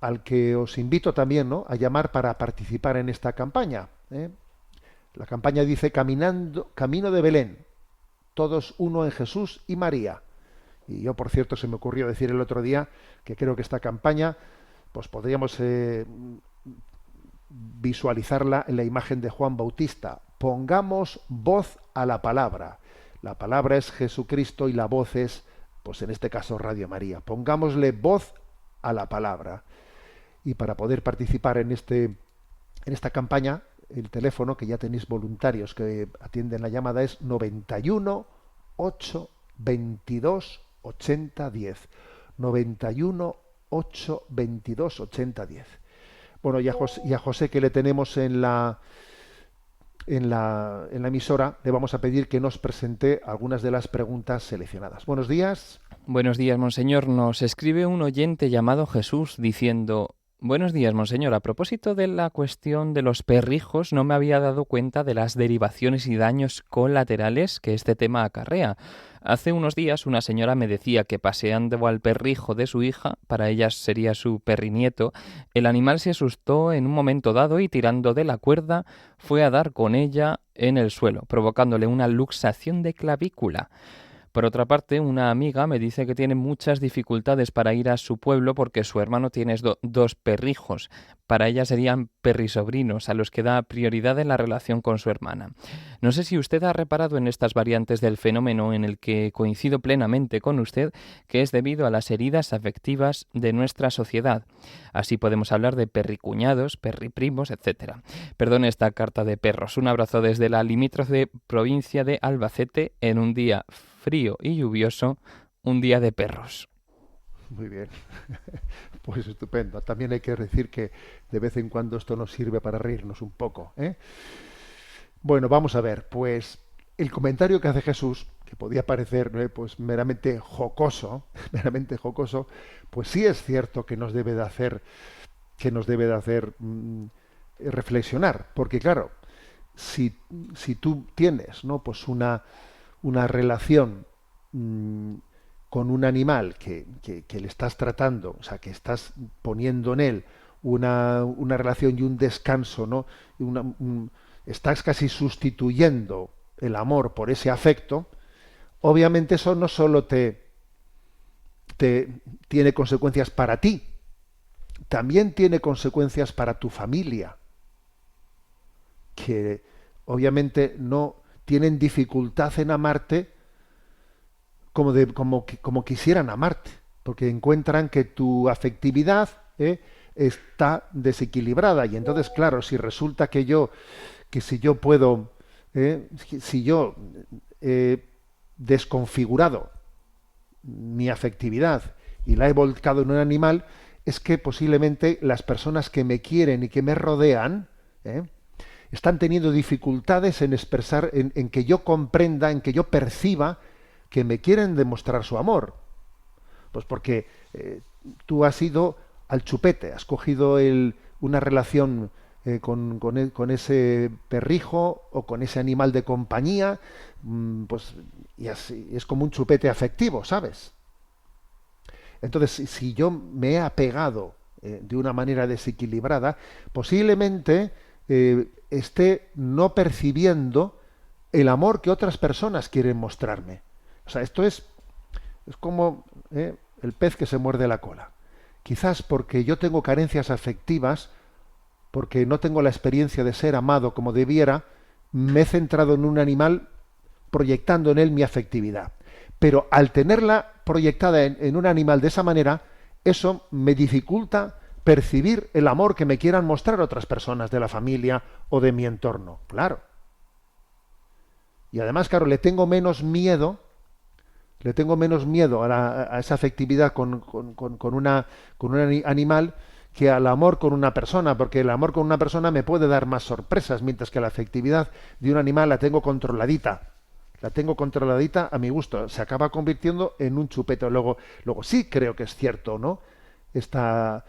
al que os invito también, ¿no?, a llamar para participar en esta campaña. La campaña dice Camino de Belén, todos uno en Jesús y María. Y yo, por cierto, se me ocurrió decir el otro día que creo que esta campaña pues podríamos visualizarla en la imagen de Juan Bautista. Pongamos voz a la palabra. La palabra es Jesucristo y la voz es, pues en este caso, Radio María. Pongámosle voz a la palabra. Y para poder participar en esta campaña, el teléfono, que ya tenéis voluntarios que atienden la llamada, es 91 8 22 8010. 91 8 22 8010. Bueno, y a José, que le tenemos en la emisora, le vamos a pedir que nos presente algunas de las preguntas seleccionadas. Buenos días. Buenos días, monseñor. Nos escribe un oyente llamado Jesús diciendo: buenos días, monseñor. A propósito de la cuestión de los perrijos, no me había dado cuenta de las derivaciones y daños colaterales que este tema acarrea. Hace unos días una señora me decía que paseando al perrijo de su hija, para ella sería su perrinieto, el animal se asustó en un momento dado y tirando de la cuerda fue a dar con ella en el suelo, provocándole una luxación de clavícula. Por otra parte, una amiga me dice que tiene muchas dificultades para ir a su pueblo porque su hermano tiene dos perrijos. Para ella serían perrisobrinos, a los que da prioridad en la relación con su hermana. No sé si usted ha reparado en estas variantes del fenómeno, en el que coincido plenamente con usted, que es debido a las heridas afectivas de nuestra sociedad. Así podemos hablar de perricuñados, perriprimos, etc. Perdone esta carta de perros. Un abrazo desde la limítrofe provincia de Albacete en un día frío y lluvioso, un día de perros. Muy bien, pues estupendo. También hay que decir que de vez en cuando esto nos sirve para reírnos un poco, ¿eh? Bueno, vamos a ver, pues el comentario que hace Jesús, que podía parecer pues meramente jocoso, pues sí es cierto que nos debe de hacer, reflexionar, porque claro, si tú tienes, ¿no?, pues una relación con un animal que le estás tratando, o sea, que estás poniendo en él una relación y un descanso, ¿no? Estás casi sustituyendo el amor por ese afecto. Obviamente eso no solo te tiene consecuencias para ti, también tiene consecuencias para tu familia, que obviamente no tienen dificultad en amarte como quisieran amarte, porque encuentran que tu afectividad está desequilibrada. Y entonces, claro, si resulta que si yo puedo, si yo he desconfigurado mi afectividad y la he volcado en un animal, es que posiblemente las personas que me quieren y que me rodean están teniendo dificultades en expresar, en que yo comprenda, en que yo perciba que me quieren demostrar su amor. Pues porque tú has ido al chupete, has cogido una relación con ese perrijo o con ese animal de compañía, pues y así es como un chupete afectivo, ¿sabes? Entonces, si yo me he apegado de una manera desequilibrada, posiblemente esté no percibiendo el amor que otras personas quieren mostrarme. O sea, esto es como el pez que se muerde la cola. Quizás porque yo tengo carencias afectivas, porque no tengo la experiencia de ser amado como debiera, me he centrado en un animal proyectando en él mi afectividad. Pero al tenerla proyectada en un animal de esa manera, eso me dificulta percibir el amor que me quieran mostrar otras personas de la familia o de mi entorno. Claro. Y además, claro, le tengo menos miedo a esa afectividad con un animal que al amor con una persona, porque el amor con una persona me puede dar más sorpresas, mientras que la afectividad de un animal la tengo controladita a mi gusto, se acaba convirtiendo en un chupete. Luego sí creo que es cierto, ¿no?, esta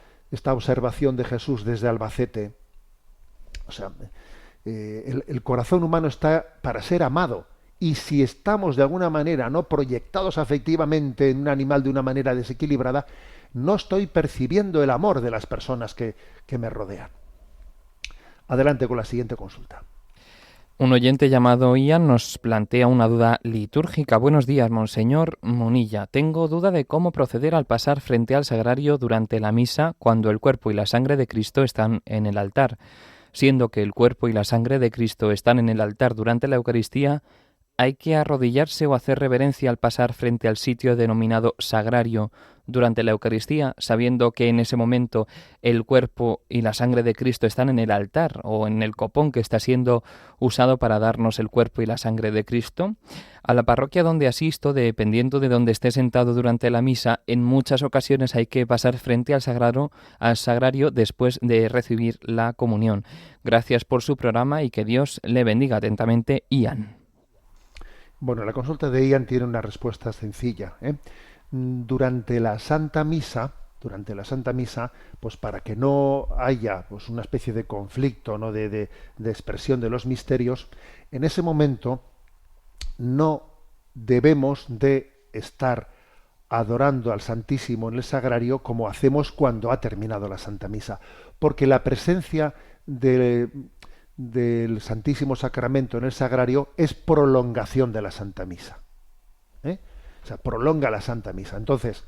observación de Jesús desde Albacete. O sea, el corazón humano está para ser amado. Y si estamos de alguna manera no proyectados afectivamente en un animal de una manera desequilibrada, no estoy percibiendo el amor de las personas que me rodean. Adelante con la siguiente consulta. Un oyente llamado Ian nos plantea una duda litúrgica. Buenos días, Monseñor Munilla. Tengo duda de cómo proceder al pasar frente al sagrario durante la misa cuando el cuerpo y la sangre de Cristo están en el altar. Siendo que el cuerpo y la sangre de Cristo están en el altar durante la Eucaristía, ¿hay que arrodillarse o hacer reverencia al pasar frente al sitio denominado sagrario durante la Eucaristía, sabiendo que en ese momento el cuerpo y la sangre de Cristo están en el altar o en el copón que está siendo usado para darnos el cuerpo y la sangre de Cristo? A la parroquia donde asisto, dependiendo de donde esté sentado durante la misa, en muchas ocasiones hay que pasar frente al sagrario después de recibir la comunión. Gracias por su programa y que Dios le bendiga. Atentamente, Ian. Bueno, la consulta de Ian tiene una respuesta sencilla. Durante la Santa Misa, pues para que no haya pues una especie de conflicto, ¿no?, de expresión de los misterios, en ese momento no debemos de estar adorando al Santísimo en el sagrario como hacemos cuando ha terminado la Santa Misa, porque la presencia del Santísimo Sacramento en el sagrario es prolongación de la Santa Misa. O sea, prolonga la Santa Misa. Entonces,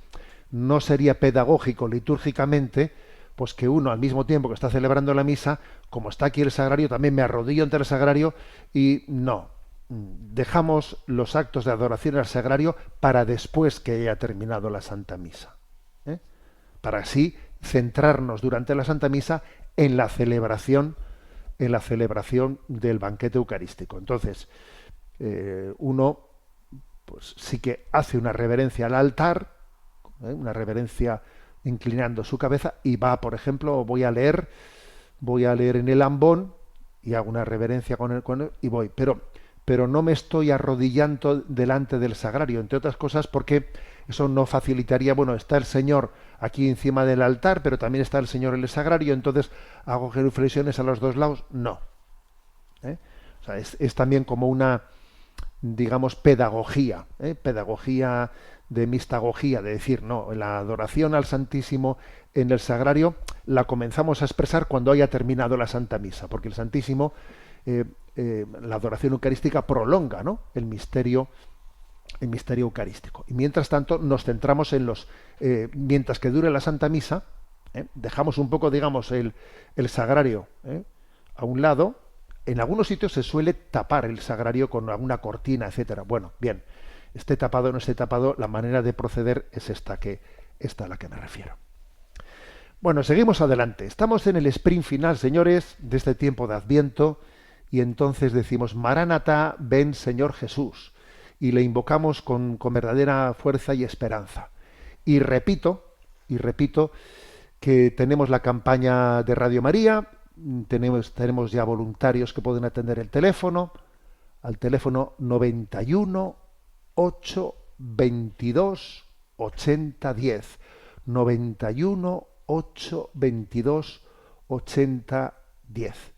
no sería pedagógico litúrgicamente pues que uno al mismo tiempo que está celebrando la misa, como está aquí el sagrario, también me arrodillo ante el sagrario y no. Dejamos los actos de adoración al sagrario para después que haya terminado la Santa Misa. Para así centrarnos durante la Santa Misa en la celebración del banquete eucarístico. Entonces, uno pues sí que hace una reverencia al altar, una reverencia inclinando su cabeza, y va, por ejemplo, voy a leer en el ambón y hago una reverencia con él y voy, pero no me estoy arrodillando delante del sagrario, entre otras cosas porque eso no facilitaría, bueno, está el Señor aquí encima del altar, pero también está el Señor en el sagrario, entonces hago genuflexiones a los dos lados. No. O sea, es también como una, digamos, pedagogía de mistagogía, de decir, no, la adoración al Santísimo en el sagrario la comenzamos a expresar cuando haya terminado la Santa Misa, porque el Santísimo, la adoración eucarística prolonga, ¿no?, el misterio eucarístico. Y mientras tanto nos centramos en mientras que dure la Santa Misa, dejamos un poco, digamos, el sagrario a un lado. En algunos sitios se suele tapar el sagrario con alguna cortina, etcétera. Bueno, bien, esté tapado o no esté tapado, la manera de proceder es esta a la que me refiero. Bueno, seguimos adelante. Estamos en el sprint final, señores, de este tiempo de Adviento, y entonces decimos, Maránata, ven Señor Jesús, y le invocamos con verdadera fuerza y esperanza. Y repito que tenemos la campaña de Radio María, tenemos ya voluntarios que pueden atender el teléfono, al teléfono 91 8 22 80 10, 91 8 22 80 10.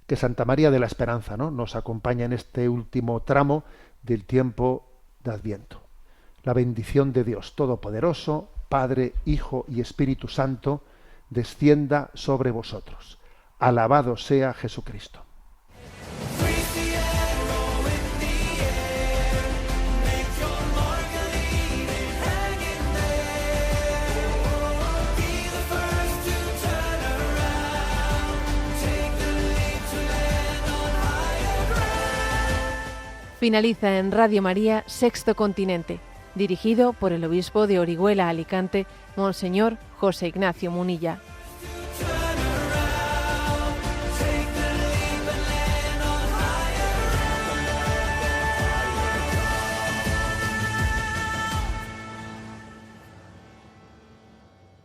Que Santa María de la Esperanza, ¿no?, nos acompaña en este último tramo del tiempo de Adviento. La bendición de Dios Todopoderoso, Padre, Hijo y Espíritu Santo, descienda sobre vosotros. Alabado sea Jesucristo. Finaliza en Radio María Sexto Continente, dirigido por el obispo de Orihuela Alicante, Monseñor José Ignacio Munilla.